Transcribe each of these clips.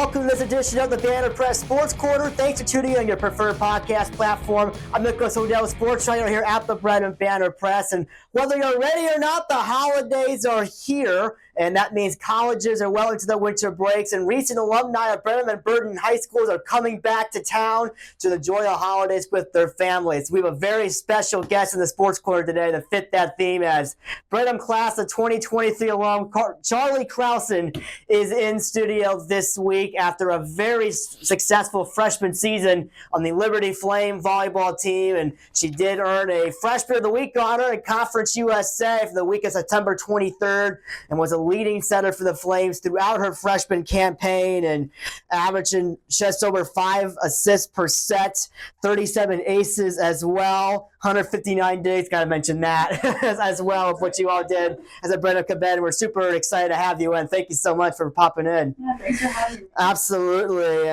welcome to this edition of the Banner Press Sports Corner. Thanks for tuning in on your preferred podcast platform. I'm Nicholas Odell, sports writer here at the Brenham Banner Press. And whether you're ready or not, the holidays are here. And that means colleges are well into their winter breaks, and recent alumni of Brenham and Burton high schools are coming back to town to enjoy the holidays with their families. We have a very special guest in the Sports Corner today to fit that theme, as Brenham class of 2023 alum Charli Crowson is in studio this week after a very successful freshman season on the Liberty Flame volleyball team, and she did earn a Freshman of the Week honor in Conference USA for the week of September 23rd, and was a leading setter for the Flames throughout her freshman campaign, and averaging just over 5 assists per set, 37 aces as well, 159 days, got to mention that as well of what you all did as a Brenham cadet. We're super excited to have you in. Thank you so much for popping in. Yeah, thanks for having me. Absolutely,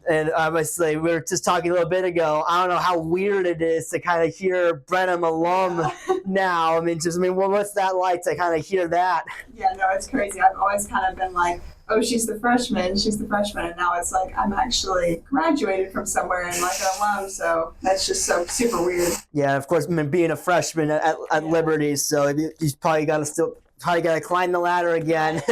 and obviously we were just talking a little bit ago. I don't know how weird it is to kind of hear Brenham alum now. What's that like to kind of hear that? Yeah, no, it's crazy. I've always kind of been like, oh, she's the freshman, and now it's like I'm actually graduated from somewhere and like an alum, so that's just so super weird. Yeah, of course, being a freshman at Liberty, so you probably got to climb the ladder again,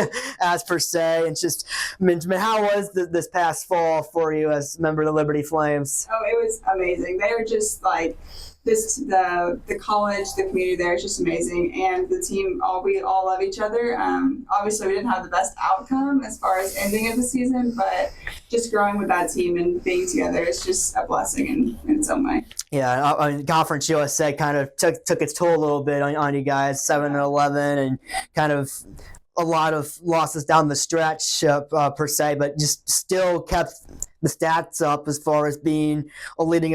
as per se. And just, how was this past fall for you as a member of the Liberty Flames? Oh, it was amazing. They were just like the college, the community there is just amazing, and the team. We all love each other. Obviously, we didn't have the best outcome as far as ending of the season, but just growing with that team and being together is just a blessing in its own way. Yeah, Conference USA kind of took its toll a little bit on you guys, 7-11, and kind of a lot of losses down the stretch per se, but just still kept the stats up as far as being the leading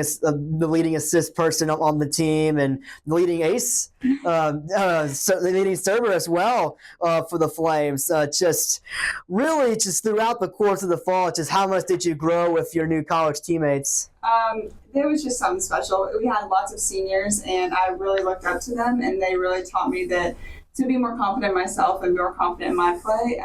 assist person on the team, and the leading ace, the leading server as well for the Flames. Just throughout the course of the fall, just how much did you grow with your new college teammates? There was just something special. We had lots of seniors, and I really looked up to them, and they really taught me that to be more confident in myself and more confident in my play.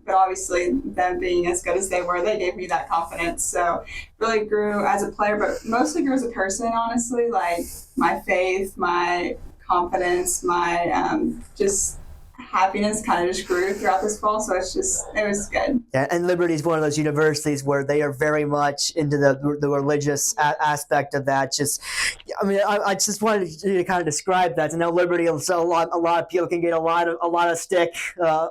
But obviously, them being as good as they were, they gave me that confidence. So really grew as a player, but mostly grew as a person, honestly. Like my faith, my confidence, my just happiness kind of just grew throughout this fall. So it was good. Yeah, and Liberty is one of those universities where they are very much into the religious aspect of that. I just wanted you to kind of describe that. I know Liberty, so a lot of people can get a lot of stick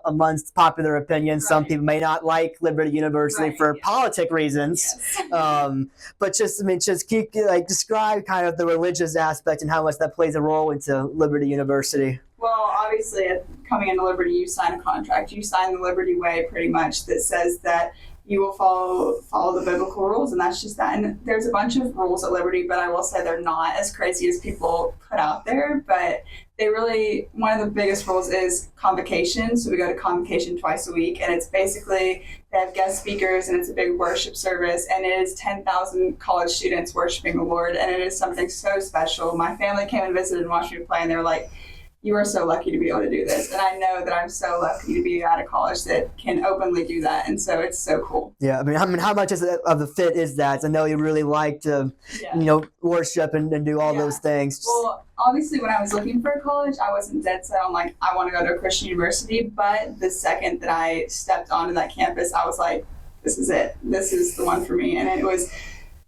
amongst popular opinion. Right. Some people may not like Liberty University for politic reasons. Yes. But describe kind of the religious aspect and how much that plays a role into Liberty University. Well, obviously, coming into Liberty, you sign a contract. You sign the Liberty Way, pretty much, that says that you will follow the biblical rules, and that's just that. And there's a bunch of rules at Liberty, but I will say they're not as crazy as people put out there. But one of the biggest rules is convocation. So we go to convocation twice a week, and it's basically they have guest speakers, and it's a big worship service, and it is 10,000 college students worshiping the Lord, and it is something so special. My family came and visited and watched me play, and they were like, you are so lucky to be able to do this. And I know that I'm so lucky to be out of college that can openly do that. And so it's so cool. Yeah, how much of the fit is that? I know you really like to, worship and do all those things. Well, obviously when I was looking for a college, I wasn't dead set on like, I want to go to a Christian university. But the second that I stepped onto that campus, I was like, this is it. This is the one for me. And it was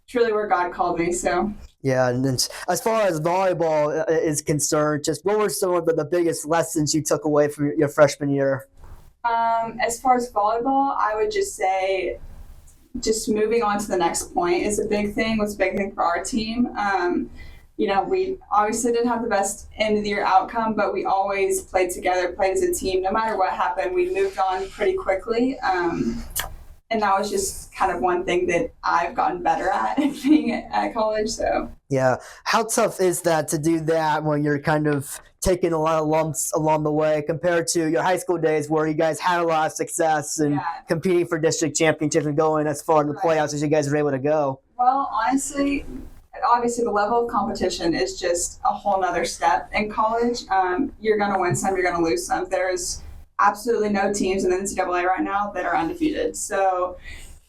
truly where God called me. So. Yeah, and as far as volleyball is concerned, just what were some of the biggest lessons you took away from your freshman year? As far as volleyball, I would just say just moving on to the next point was a big thing for our team. We obviously didn't have the best end of the year outcome, but we always played together, played as a team. No matter what happened, we moved on pretty quickly. And that was just kind of one thing that I've gotten better at being at college. So yeah, how tough is that to do that when you're kind of taking a lot of lumps along the way compared to your high school days where you guys had a lot of success and competing for district championships and going as far in the playoffs as you guys were able to go? Well, honestly, obviously the level of competition is just a whole nother step in college. You're going to win some, you're going to lose some. There's absolutely no teams in the NCAA right now that are undefeated. So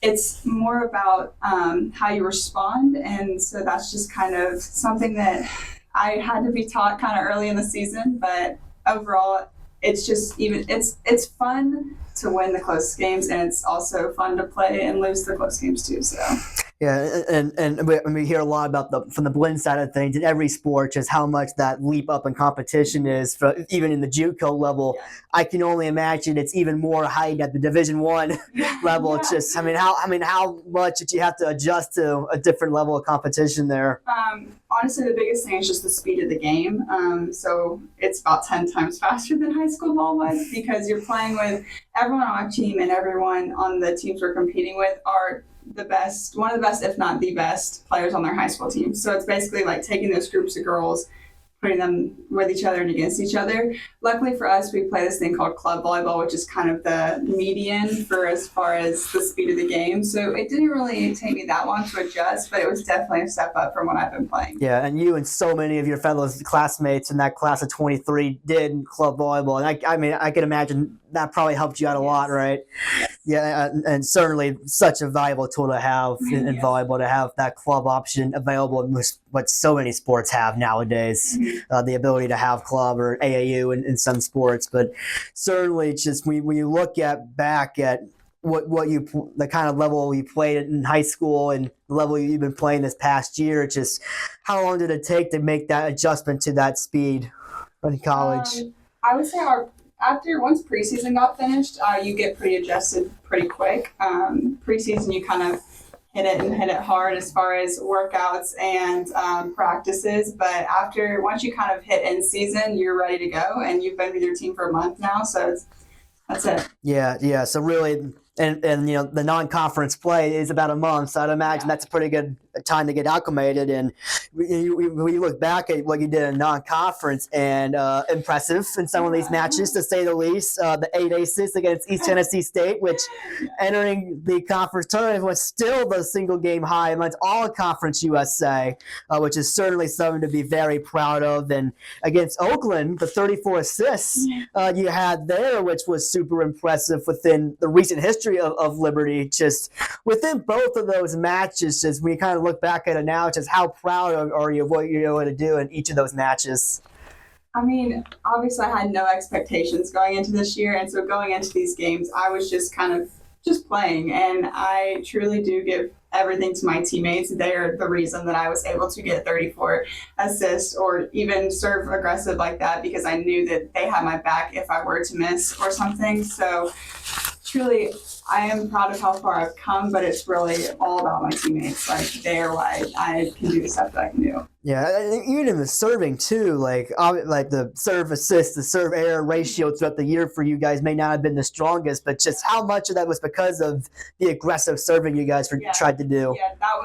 it's more about how you respond. And so that's just kind of something that I had to be taught kind of early in the season. But overall, it's just it's fun to win the close games, and it's also fun to play and lose the close games too. So. Yeah, and we hear a lot about from the blend side of things in every sport, just how much that leap up in competition is, even in the JUCO level. Yeah. I can only imagine it's even more heightened at the Division I level. Yeah. It's just, how much did you have to adjust to a different level of competition there? Honestly, the biggest thing is just the speed of the game. So it's about 10 times faster than high school ball was, because you're playing with everyone on our team, and everyone on the teams we're competing with are one of the best, if not the best players on their high school team. So it's basically like taking those groups of girls, putting them with each other and against each other. Luckily for us, we play this thing called club volleyball, which is kind of the median for as far as the speed of the game. So it didn't really take me that long to adjust, but it was definitely a step up from what I've been playing. Yeah, and you and so many of your fellow classmates in that class of 23 did club volleyball. And I can imagine that probably helped you out a lot, right? Yeah, and certainly such a valuable tool to have in volleyball, to have that club option available, what so many sports have nowadays, the ability to have club or AAU in some sports. But certainly just when you look back at the kind of level you played in high school and the level you've been playing this past year, just how long did it take to make that adjustment to that speed in college? I would say once preseason got finished, you get pretty adjusted pretty quick. Preseason, you kind of hit it hard as far as workouts and practices. But once you kind of hit in season, you're ready to go, and you've been with your team for a month now, so that's it. Yeah. So really, and the non-conference play is about a month, so I'd imagine that's a pretty good time to get acclimated. And we look back at what you did in non-conference, and impressive in some of these matches, to say the least. The 8 aces against East Tennessee State, which entering the conference tournament was still the single game high amongst all of Conference USA, which is certainly something to be very proud of. And against Oakland, the 34 assists you had there, which was super impressive within the recent history of Liberty. Just within both of those matches, just when you kind of look back at it now, just how proud are you of what you're able to do in each of those matches? I mean, obviously I had no expectations going into this year, and so going into these games, I was just kind of playing, and I truly do give everything to my teammates. They are the reason that I was able to get 34 assists or even serve aggressive like that, because I knew that they had my back if I were to miss or something. So truly, I am proud of how far I've come, but it's really all about my teammates. Like, they are why I can do the stuff that I can do. Yeah, even in the serving too, like the serve assist, the serve error ratio throughout the year for you guys may not have been the strongest, but just how much of that was because of the aggressive serving you guys tried to do. Yeah, that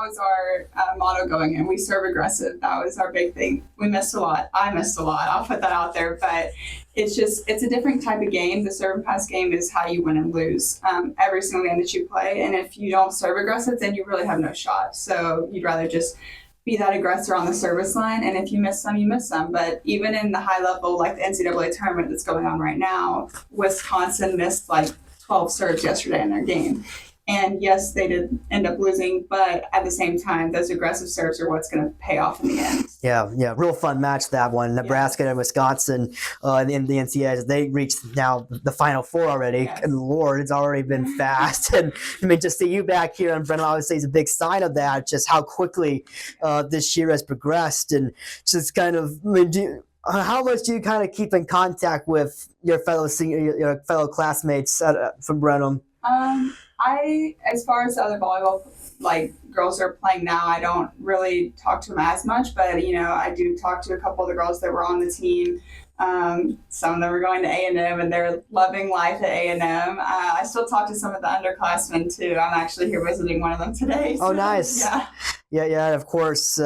was our motto going in. We serve aggressive. That was our big thing. We missed a lot. I missed a lot. I'll put that out there, but it's a different type of game. The serve and pass game is how you win and lose every single game that you play, and if you don't serve aggressive, then you really have no shot. So you'd rather just be that aggressor on the service line, and if you miss some, you miss some. But even in the high level, like the NCAA tournament that's going on right now, Wisconsin missed like 12 serves yesterday in their game. And yes, they did end up losing, but at the same time, those aggressive serves are what's going to pay off in the end. Yeah, real fun match, that one. Nebraska and Wisconsin in the NCAAs, they reached now the Final Four already. Yes. And Lord, it's already been fast. And to see you back here in Brenham, obviously, is a big sign of that, just how quickly this year has progressed. And just kind of, how much do you kind of keep in contact with your fellow classmates from Brenham? As far as the other volleyball girls that are playing now, I don't really talk to them as much, but I do talk to a couple of the girls that were on the team. Some of them are going to A&M, and they're loving life at A&M. I still talk to some of the underclassmen too. I'm actually here visiting one of them today. So, oh, nice. Yeah. Of course.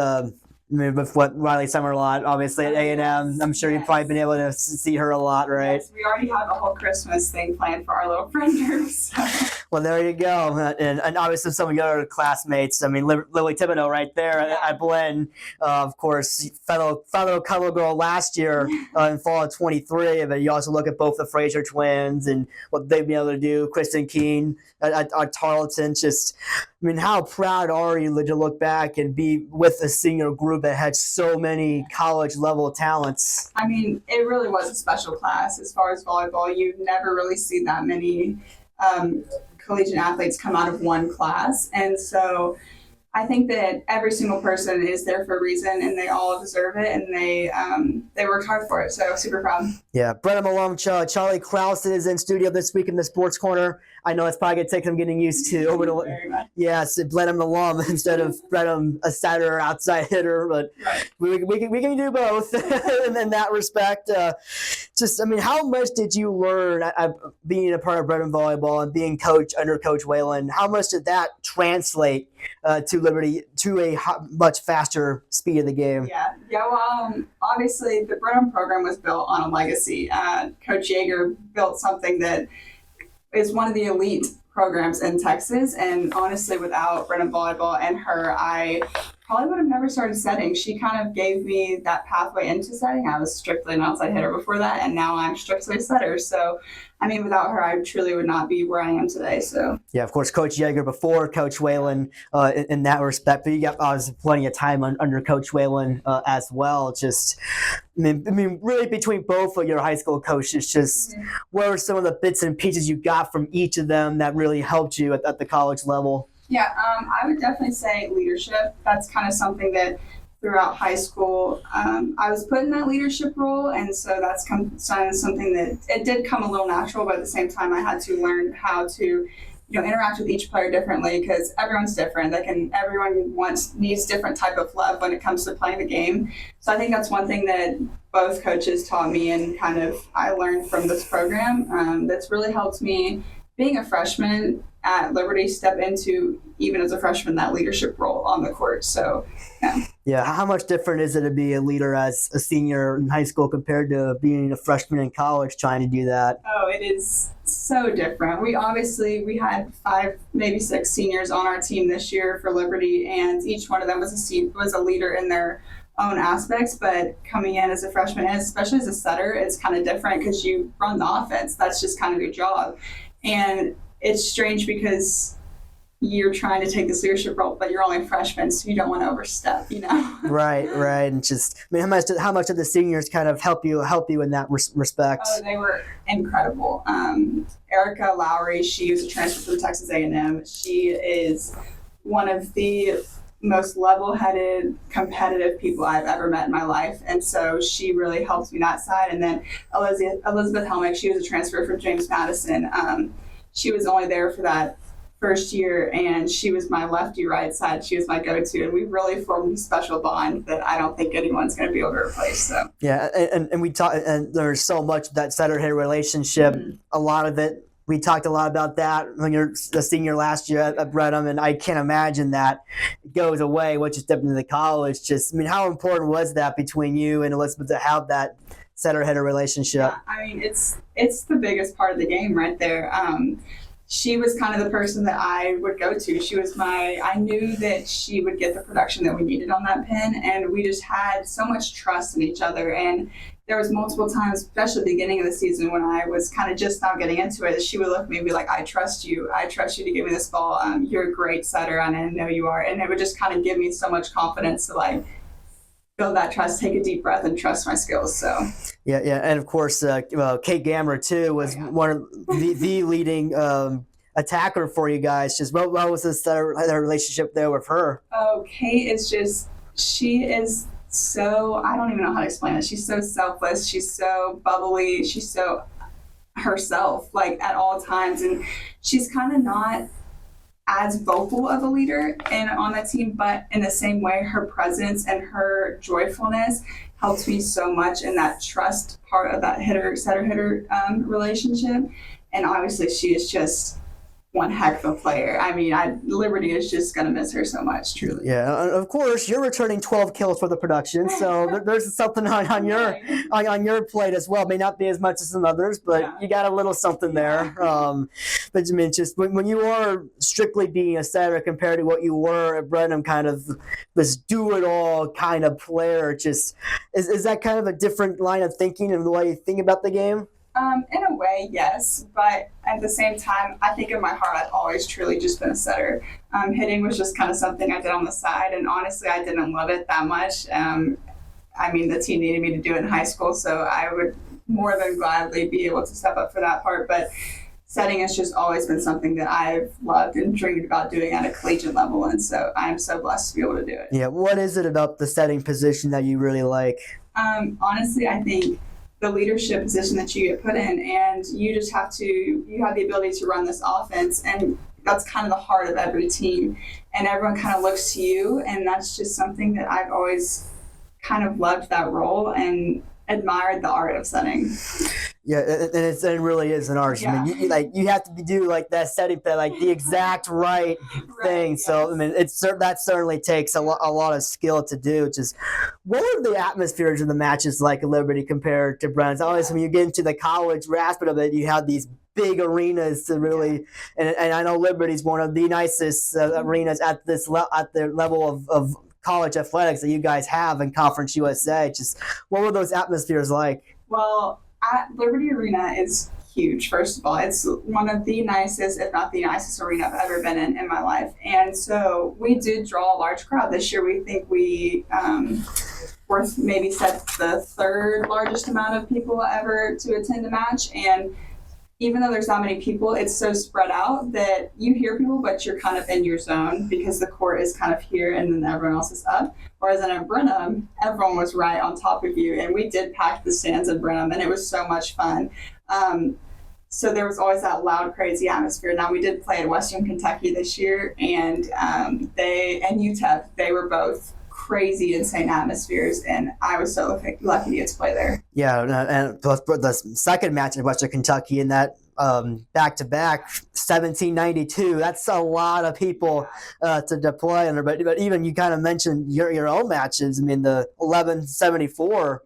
With what Riley Summerlot, obviously at A&M, I'm sure you've probably been able to see her a lot, right? Yes, we already have a whole Christmas thing planned for our little friend group. So. Well, there you go. And obviously some of your other classmates. I mean, Lily Thibodeau right there at Blinn, of course, fellow cover girl last year in fall of 23. But you also look at both the Fraser twins and what they've been able to do. Kristen Keene at Tarleton. Just, I mean, how proud are you to look back and be with a senior group that had so many college-level talents? I mean, it really was a special class as far as volleyball. You've never really seen that many collegiate athletes come out of one class. And so I think that every single person is there for a reason, and they all deserve it, and they worked hard for it. So super proud. Yeah, Brenham alum Charli Crowson is in studio this week in the Sports Corner. I know it's probably going to take some getting used to. Very much. Yes, Brenham alum instead of Brenham a setter or outside hitter, but we can do both in that respect. Just, I mean, how much did you learn being a part of Brenham Volleyball and being under Coach Whalen? How much did that translate to Liberty to a much faster speed of the game? Yeah. Well, obviously the Brenham program was built on a legacy. Coach Yeager built something that is one of the elite programs in Texas, and honestly, without Brenham Volleyball and her, I probably would have never started setting. She kind of gave me that pathway into setting. I was strictly an outside hitter before that, and now I'm strictly a setter. So, I mean, without her, I truly would not be where I am today. So, yeah, of course, Coach Yeager before Coach Whalen in that respect, but you got obviously plenty of time under Coach Whalen as well. Just, I mean, really between both of your high school coaches, just what are some of the bits and pieces you got from each of them that really helped you at the college level? Yeah, I would definitely say leadership. That's kind of something that throughout high school, I was put in that leadership role, and so that's something that it did come a little natural, but at the same time, I had to learn how to, interact with each player differently because everyone's different. Everyone needs different type of love when it comes to playing the game. So I think that's one thing that both coaches taught me, and kind of I learned from this program that's really helped me being a freshman at Liberty step into, even as a freshman, that leadership role on the court. So, yeah. Yeah, how much different is it to be a leader as a senior in high school compared to being a freshman in college trying to do that? Oh, it is so different. We had 5, maybe 6 seniors on our team this year for Liberty, and each one of them was a leader in their own aspects, but coming in as a freshman, and especially as a setter, it's kind of different because you run the offense. That's just kind of your job. And it's strange because you're trying to take this leadership role, but you're only a freshman, so you don't want to overstep, Right. And just, I mean, how much did the seniors kind of help you in that respect? Oh, they were incredible. Erica Lowry, she was a transfer from Texas A&M. She is one of the most level-headed, competitive people I've ever met in my life, and so she really helped me that side. And then Elizabeth Helmick, she was a transfer from James Madison. She was only there for that first year, and she was my lefty right side. She was my go-to, and we really formed a special bond that I don't think anyone's going to be able to replace. So yeah, and we talk, and there's so much of that setter-hitter relationship. A lot of it. We talked a lot about that when you're a senior last year at Brenham, and I can't imagine that goes away once you step into the college. Just, I mean, how important was that between you and Elizabeth to have that setter-hitter relationship? Yeah, I mean, it's the biggest part of the game right there. She was kind of the person that I would go to. I knew that she would get the production that we needed on that pin, and we just had so much trust in each other. And there was multiple times, especially at the beginning of the season when I was kind of just now getting into it, she would look at me and be like, I trust you to give me this ball. You're a great setter, and I know you are. And it would just kind of give me so much confidence to build that trust, take a deep breath, and trust my skills. So yeah, and of course, Kate Gammer too was one of the leading attacker for you guys. Just what was that relationship there with her? Oh, Kate is she is so, I don't even know how to explain it. She's so selfless. She's so bubbly. She's so herself, at all times, and she's kind of not as vocal of a leader on that team, but in the same way, her presence and her joyfulness helps me so much in that trust part of that setter-hitter relationship. And obviously, she is just one heck of a player. I mean, Liberty is just going to miss her so much, truly. Yeah, of course, you're returning 12 kills for the production, so there's something on your plate as well. May not be as much as some others, but you got a little something there. But I mean, just when you are strictly being a setter compared to what you were at Brenham, kind of this do-it-all kind of player, just is that kind of a different line of thinking and the way you think about the game? In a way, yes, but at the same time, I think in my heart, I've always truly just been a setter. Hitting was just kind of something I did on the side, and honestly, I didn't love it that much. I mean, the team needed me to do it in high school, so I would more than gladly be able to step up for that part, but setting has just always been something that I've loved and dreamed about doing at a collegiate level, and so I'm so blessed to be able to do it. Yeah, what is it about the setting position that you really like? Honestly, I think the leadership position that you get put in, and you have the ability to run this offense, and that's kind of the heart of every team, and everyone kind of looks to you, and that's just something that I've always kind of loved that role and admired the art of setting. Yeah, and it really is an art. Yeah. I mean, you have to do like that setting, like the exact right thing. Yes. So I mean, that certainly takes a lot of skill to do. Just what were the atmospheres of the matches like at Liberty compared to Brenham's? Obviously, when you get into the college aspect of it, you have these big arenas to really, and I know Liberty's one of the nicest arenas at the level of college athletics that you guys have in Conference USA. Just what were those atmospheres like? Well, Liberty Arena is huge, first of all. It's one of the nicest, if not the nicest arena I've ever been in my life. And so we did draw a large crowd this year. We think we maybe set the third largest amount of people ever to attend a match. And even though there's not many people, it's so spread out that you hear people, but you're kind of in your zone because the court is kind of here and then everyone else is up. Whereas in Brenham, everyone was right on top of you. And we did pack the stands in Brenham, and it was so much fun. So there was always that loud, crazy atmosphere. Now, we did play at Western Kentucky this year, and UTEP, they were both crazy, insane atmospheres, and I was so lucky to get to play there. Yeah, and the second match in Western Kentucky in that back-to-back 1792, that's a lot of people to play under. But even you kind of mentioned your own matches. I mean, the 1174,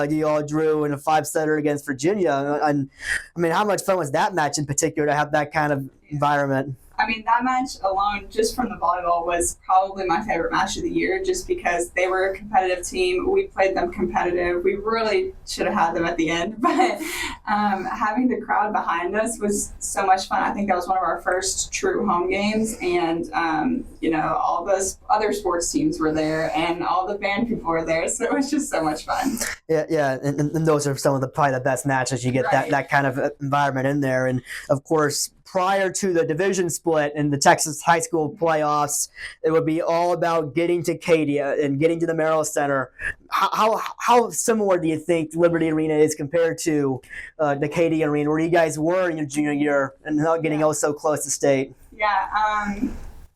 you all drew in a 5-setter against Virginia. And I mean, how much fun was that match in particular to have that kind of environment? I mean, that match alone, just from the volleyball, was probably my favorite match of the year, just because they were a competitive team. We played them competitive. We really should have had them at the end, but having the crowd behind us was so much fun. I think that was one of our first true home games, and all those other sports teams were there, and all the band people were there, so it was just so much fun. Yeah, and those are some of probably the best matches. You get that kind of environment in there, and of course, prior to the division split in the Texas high school playoffs, it would be all about getting to Cadia and getting to the Merrill Center. How similar do you think Liberty Arena is compared to the Cadia Arena, where you guys were in your junior year and not getting so close to state? Yeah,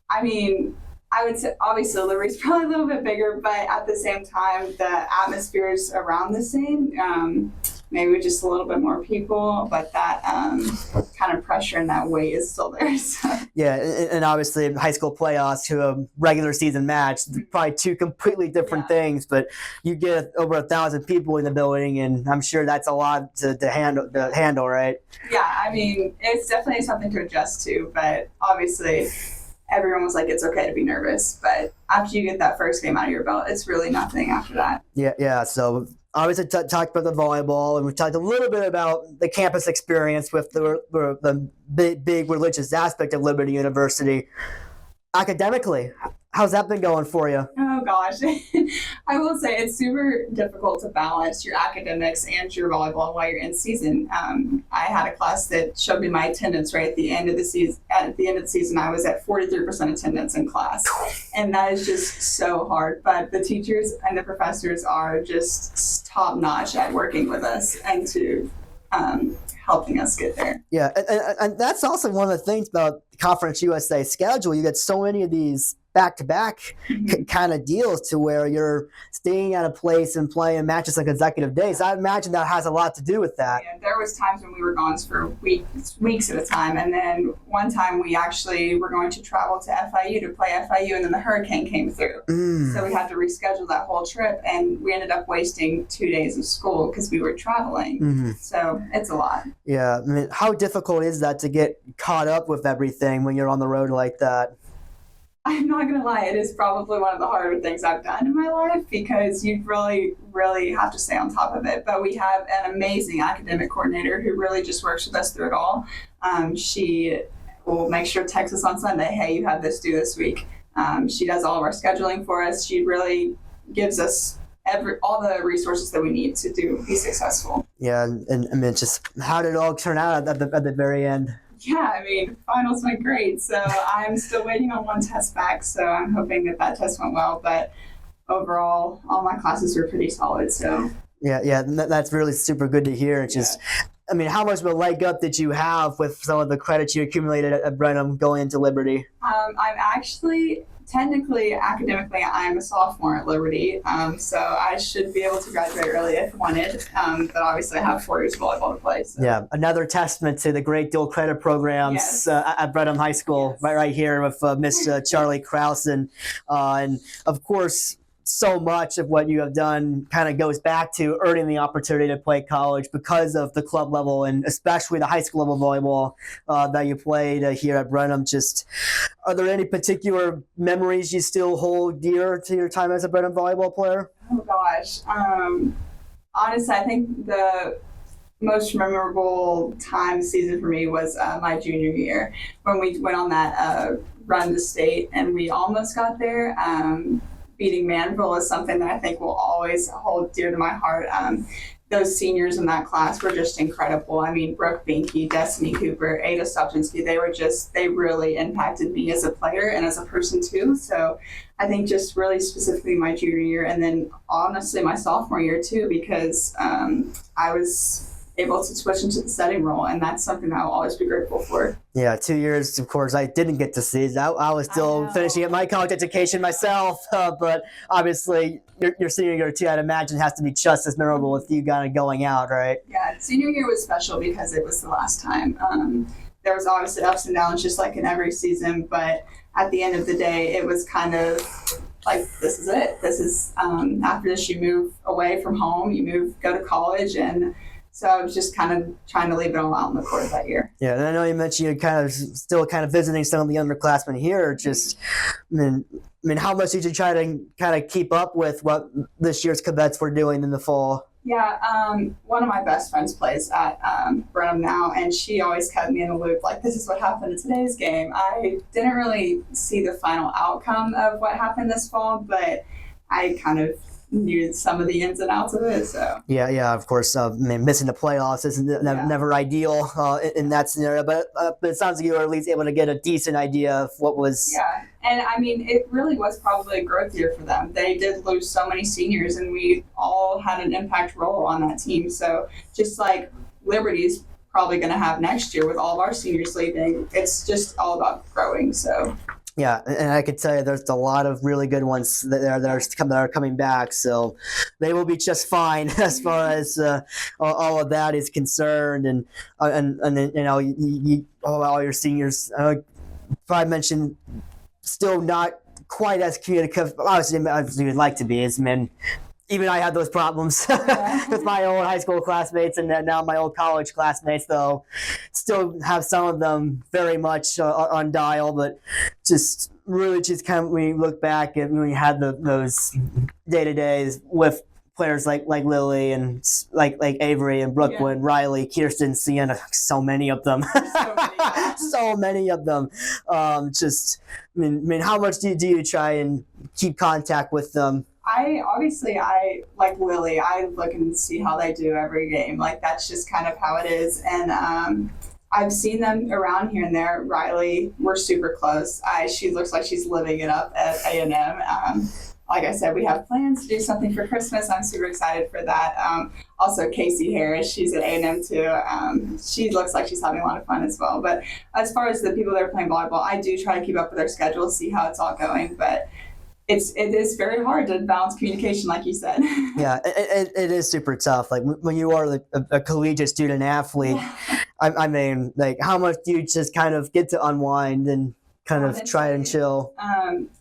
I mean, I would say obviously Liberty's probably a little bit bigger, but at the same time, the atmosphere is around the same. Maybe just a little bit more people, but that kind of pressure and that weight is still there. So. Yeah, and obviously in high school playoffs to a regular season match, probably two completely different things, but you get over 1,000 people in the building, and I'm sure that's a lot to handle, right? Yeah, I mean, it's definitely something to adjust to, but obviously everyone was like, it's okay to be nervous, but after you get that first game out of your belt, it's really nothing after that. Yeah, so obviously talked about the volleyball, and we talked a little bit about the campus experience with the big religious aspect of Liberty University. Academically, how's that been going for you? Oh gosh, I will say it's super difficult to balance your academics and your volleyball while you're in season. I had a class that showed me my attendance right at the end of the season. At the end of the season, I was at 43% attendance in class, and that is just so hard. But the teachers and the professors are just top notch at working with us and to helping us get there. Yeah, and that's also one of the things about Conference USA schedule. You get so many of these back-to-back kind of deals to where you're staying at a place and playing matches on consecutive days. I imagine that has a lot to do with that. Yeah, there was times when we were gone for weeks at a time, and then one time we actually were going to travel to FIU to play FIU, and then the hurricane came through. So we had to reschedule that whole trip, and we ended up wasting 2 days of school because we were traveling. So it's a lot. Yeah, I mean, how difficult is that to get caught up with everything when you're on the road like that? I'm not going to lie, it is probably one of the harder things I've done in my life because you really, really have to stay on top of it. But we have an amazing academic coordinator who really just works with us through it all. She will make sure to text us on Sunday, hey, you have this due this week. She does all of our scheduling for us. She really gives us all the resources that we need to be successful. Yeah, and I mean, just how did it all turn out at the very end? Yeah, I mean, finals went great, so I'm still waiting on one test back, so I'm hoping that test went well, but overall, all my classes were pretty solid, so. Yeah, that's really super good to hear. It's just, I mean, how much of a leg up did you have with some of the credits you accumulated at Brenham going into Liberty? I'm actually, technically, academically, I'm a sophomore at Liberty, so I should be able to graduate early if wanted, but obviously I have 4 years of volleyball to play. So. Yeah, another testament to the great dual credit programs at Brenham High School, right here with Miss Charli Crowson. And of course, so much of what you have done kind of goes back to earning the opportunity to play college because of the club level and especially the high school level volleyball that you played here at Brenham. Just, are there any particular memories you still hold dear to your time as a Brenham volleyball player? Oh gosh, honestly, I think the most memorable season for me was my junior year when we went on that run to state and we almost got there. Beating Manville is something that I think will always hold dear to my heart. Those seniors in that class were just incredible. I mean, Brooke Binky, Destiny Cooper, Ada Stopczynski, they really impacted me as a player and as a person too. So I think just really specifically my junior year and then honestly my sophomore year too, because I was able to switch into the setting role, and that's something that I'll always be grateful for. Yeah, 2 years, of course, I didn't get to see. I was still finishing up my college education myself, but obviously your senior year too, I'd imagine, has to be just as memorable with you kind of going out, right? Yeah, senior year was special because it was the last time. There was obviously ups and downs just like in every season, but at the end of the day, it was kind of like, this is it. This is, after this, you move away from home, go to college, and so I was just kind of trying to leave it all out on the court that year. Yeah, and I know you mentioned you're still visiting some of the underclassmen here. Just, I mean, how much did you try to kind of keep up with what this year's cadets were doing in the fall? Yeah, one of my best friends plays at Brenham now, and she always kept me in the loop, like, this is what happened in today's game. I didn't really see the final outcome of what happened this fall, but I kind of knew some of the ins and outs of it. So yeah, of course. I mean, missing the playoffs is never ideal in that scenario, but it sounds like you were at least able to get a decent idea of what was. Yeah, and I mean, it really was probably a growth year for them. They did lose so many seniors, and we all had an impact role on that team. So just like Liberty's probably going to have next year with all of our seniors leaving, it's just all about growing. So. Yeah, and I could tell you there's a lot of really good ones that are coming back, so they will be just fine as far as all of that is concerned. And you know, all your seniors, probably mentioned, still not quite as communicative. Obviously, as you'd like to be. Even I had those problems with my old high school classmates and then now my old college classmates, though still have some of them very much on dial, but just really just kind of when you look back at when you had those day-to-days with players like Lily and like Avery and Brooklyn, Riley, Kirsten, Sienna, so many of them. So many of them. Just, I mean, how much do you try and keep contact with them? I like Lily. I look and see how they do every game. Like, that's just kind of how it is. And I've seen them around here and there. Riley, we're super close. She looks like she's living it up at A&M. like I said, we have plans to do something for Christmas. I'm super excited for that. Also, Casey Harris, she's at A&M too. She looks like she's having a lot of fun as well. But as far as the people that are playing volleyball, I do try to keep up with their schedule, see how it's all going. But it is very hard to balance communication, like you said. Yeah, it is super tough. Like when you are like a collegiate student athlete, I mean, like how much do you just kind of get to unwind and kind of try and chill?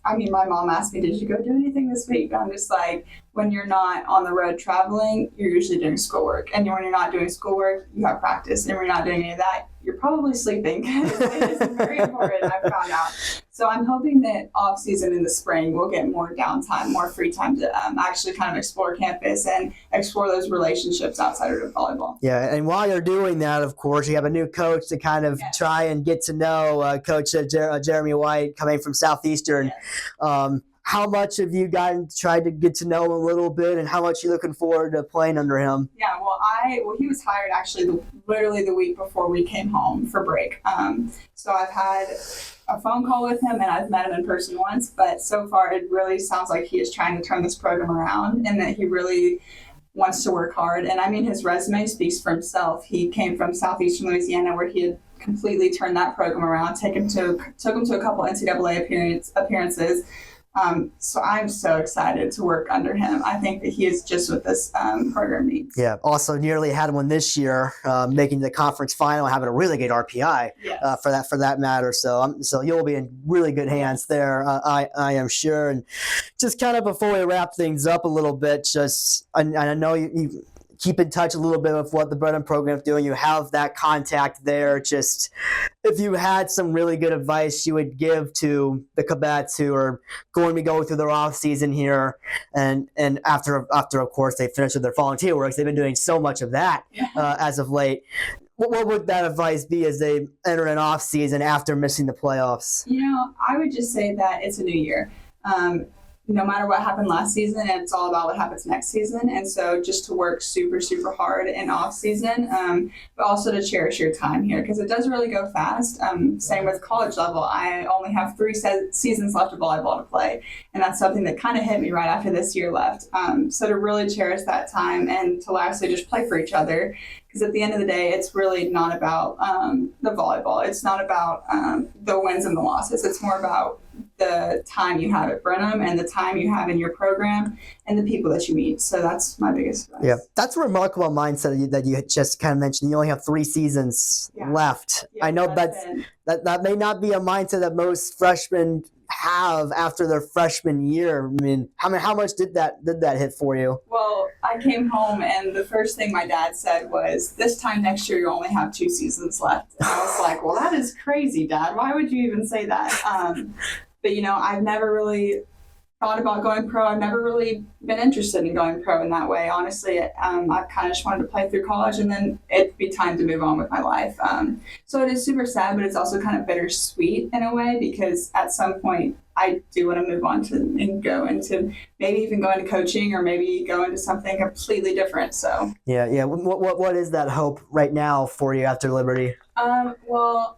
I mean, my mom asked me, did you go do anything this week? I'm just like, when you're not on the road traveling, you're usually doing schoolwork. And when you're not doing schoolwork, you have practice. And when you're not doing any of that, you're probably sleeping. It is very important, I found out. So I'm hoping that off season in the spring, we'll get more downtime, more free time to actually kind of explore campus and explore those relationships outside of volleyball. Yeah, and while you're doing that, of course, you have a new coach to kind of try and get to know, Coach Jeremy White coming from Southeastern. Yes. How much have you tried to get to know him a little bit, and how much are you looking forward to playing under him? Yeah, well, he was hired actually literally the week before we came home for break. So I've had a phone call with him, and I've met him in person once, but so far it really sounds like he is trying to turn this program around and that he really wants to work hard. And I mean, his resume speaks for himself. He came from Southeastern Louisiana, where he had completely turned that program around, took him to a couple NCAA appearances. So I'm so excited to work under him. I think that he is just what this program needs. Yeah. Also, nearly had one this year, making the conference final, having a really good RPI. Yes. For that matter. So you'll be in really good hands there. I am sure. And just kind of before we wrap things up a little bit, I know you keep in touch a little bit with what the Brenham program is doing. You have that contact there. Just if you had some really good advice you would give to the cadets who are going to go through their off season here, and after of course they finish with their volunteer work, they've been doing so much of that as of late. What would that advice be as they enter an off season after missing the playoffs? I would just say that it's a new year. No matter what happened last season, it's all about what happens next season. And so just to work super, super hard in off season, but also to cherish your time here, because it does really go fast. Same with college level. I only have 3 seasons left of volleyball to play. And that's something that kind of hit me right after this year left. So to really cherish that time and to lastly just play for each other. Because at the end of the day, it's really not about the volleyball. It's not about the wins and the losses. It's more about the time you have at Brenham and the time you have in your program and the people that you meet. So that's my biggest advice. Yeah, that's a remarkable mindset that you just kind of mentioned. You only have 3 seasons left. Yeah, I know that may not be a mindset that most freshmen have after their freshman year. I mean, how much did that hit for you? Well, I came home and the first thing my dad said was, this time next year you only have 2 seasons left. And I was like, well, that is crazy, Dad. Why would you even say that? But I've never really thought about going pro. I've never really been interested in going pro in that way. Honestly, I've kind of just wanted to play through college and then it'd be time to move on with my life. So it is super sad, but it's also kind of bittersweet in a way, because at some point I do want to move on and go into maybe even go into coaching or maybe go into something completely different. So yeah. What is that hope right now for you after Liberty? Well,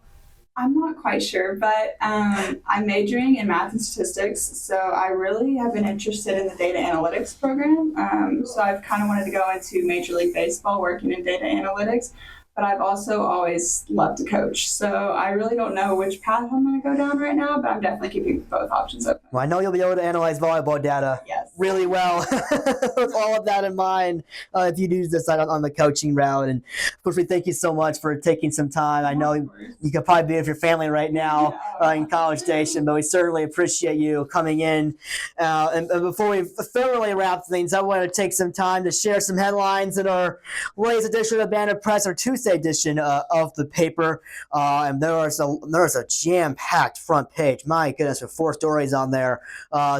I'm not quite sure, but I'm majoring in math and statistics, so I really have been interested in the data analytics program. So I've kind of wanted to go into Major League Baseball, working in data analytics, but I've also always loved to coach. So I really don't know which path I'm going to go down right now, but I'm definitely keeping both options open. Well, I know you'll be able to analyze volleyball data really well with all of that in mind if you do decide on the coaching route. And of course, we thank you so much for taking some time. I know you could probably be with your family right now in College Station, but we certainly appreciate you coming in. And before we thoroughly wrap things, I want to take some time to share some headlines in our latest edition of Banner Press, or Tuesday edition of the paper. And there's a jam-packed front page. My goodness, with 4 stories on there.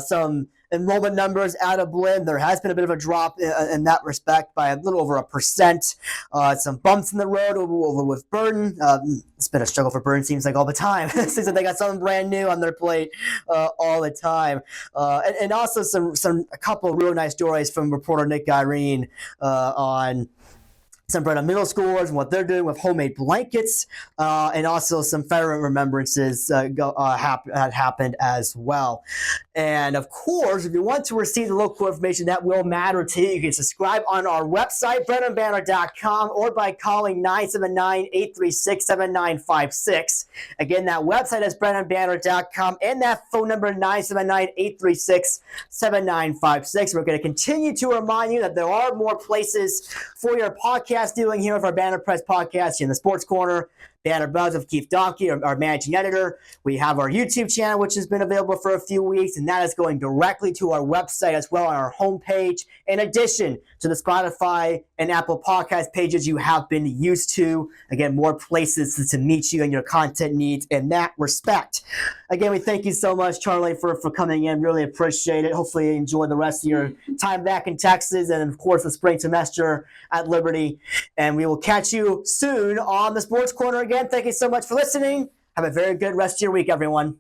Some enrollment numbers out of blend. There has been a bit of a drop in that respect by a little over 1%. Some bumps in the road over with Burden. It's been a struggle for Burden, seems like all the time. It seems like they got something brand new on their plate all the time. And also a couple of real nice stories from reporter Nick Irene on some Brenham middle schoolers and what they're doing with homemade blankets, and also some veteran remembrances had happened as well. And of course, if you want to receive the local information that will matter to you, you can subscribe on our website, BrenhamBanner.com, or by calling 979-836-7956. Again, that website is BrenhamBanner.com, and that phone number 979-836-7956. We're going to continue to remind you that there are more places for your podcast doing here with our Banner Press podcast in the Sports Corner, Banner Buzz of Keith Donkey, our managing editor. We have our YouTube channel, which has been available for a few weeks, and that is going directly to our website as well on our homepage, in addition to the Spotify and Apple podcast pages you have been used to. Again, more places to meet you and your content needs in that respect. Again, we thank you so much, Charlie, for coming in. Really appreciate it. Hopefully you enjoy the rest of your time back in Texas and, of course, the spring semester at Liberty. And we will catch you soon on the Sports Corner again. Thank you so much for listening. Have a very good rest of your week, everyone.